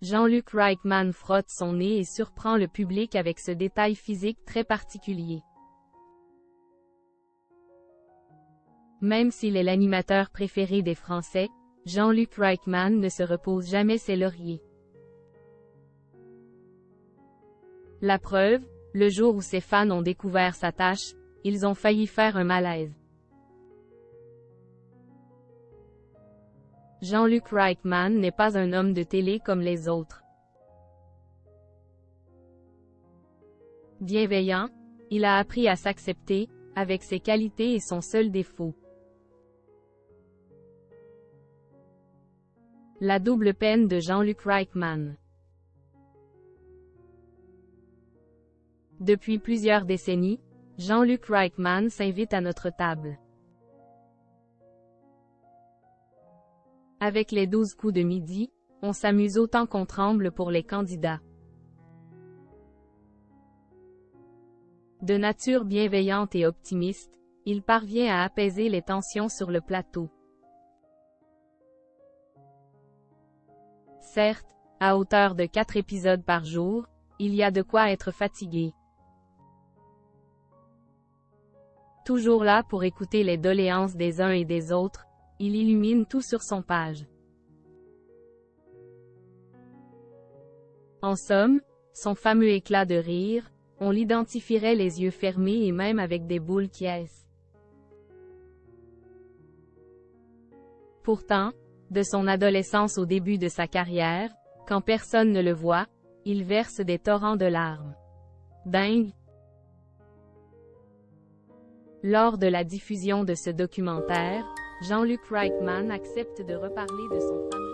Jean-Luc Reichmann frotte son nez et surprend le public avec ce détail physique très particulier. Même s'il est l'animateur préféré des Français, Jean-Luc Reichmann ne se repose jamais ses lauriers. La preuve, le jour où ses fans ont découvert sa tâche, ils ont failli faire un malaise. Jean-Luc Reichmann n'est pas un homme de télé comme les autres. Bienveillant, il a appris à s'accepter, avec ses qualités et son seul défaut. La double peine de Jean-Luc Reichmann. Depuis plusieurs décennies, Jean-Luc Reichmann s'invite à notre table. Avec les 12 coups de midi, on s'amuse autant qu'on tremble pour les candidats. De nature bienveillante et optimiste, il parvient à apaiser les tensions sur le plateau. Certes, à hauteur de 4 épisodes par jour, il y a de quoi être fatigué. Toujours là pour écouter les doléances des uns et des autres, il illumine tout sur son page. En somme, son fameux éclat de rire, on l'identifierait les yeux fermés et même avec des boules qui hissent. Pourtant, de son adolescence au début de sa carrière, quand personne ne le voit, il verse des torrents de larmes. Dingue! Lors de la diffusion de ce documentaire, Jean-Luc Reichmann accepte de reparler de son fameux.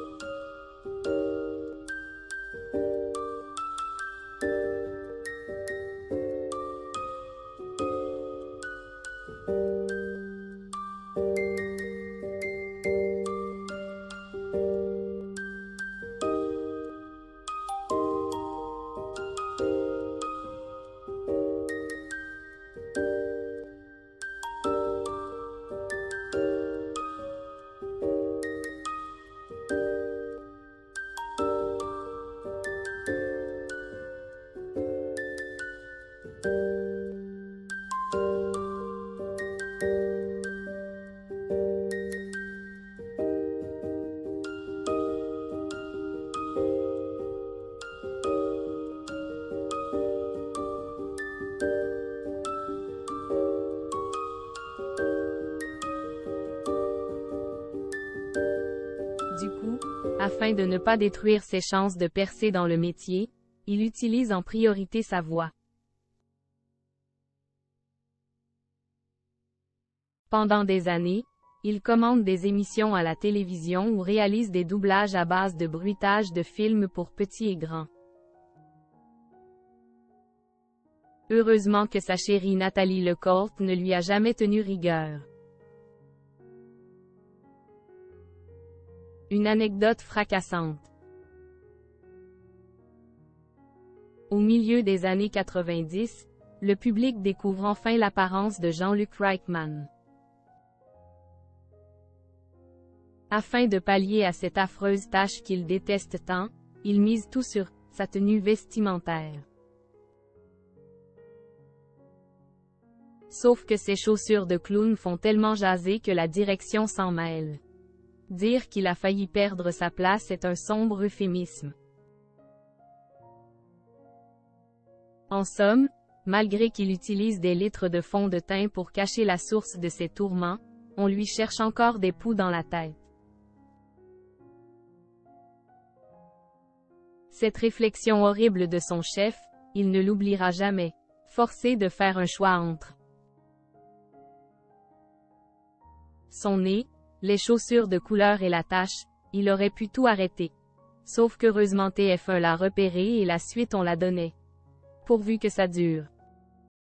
Du coup, afin de ne pas détruire ses chances de percer dans le métier, il utilise en priorité sa voix. Pendant des années, il commande des émissions à la télévision ou réalise des doublages à base de bruitage de films pour petits et grands. Heureusement que sa chérie Nathalie Lecolt ne lui a jamais tenu rigueur. Une anecdote fracassante. Au milieu des années 90, le public découvre enfin l'apparence de Jean-Luc Reichmann. Afin de pallier à cette affreuse tâche qu'il déteste tant, il mise tout sur sa tenue vestimentaire. Sauf que ses chaussures de clown font tellement jaser que la direction s'en mêle. Dire qu'il a failli perdre sa place est un sombre euphémisme. En somme, malgré qu'il utilise des litres de fond de teint pour cacher la source de ses tourments, on lui cherche encore des poux dans la tête. Cette réflexion horrible de son chef, il ne l'oubliera jamais, forcé de faire un choix entre son nez, les chaussures de couleur et la tache, il aurait pu tout arrêter. Sauf qu'heureusement TF1 l'a repéré et la suite on la donnait. Pourvu que ça dure.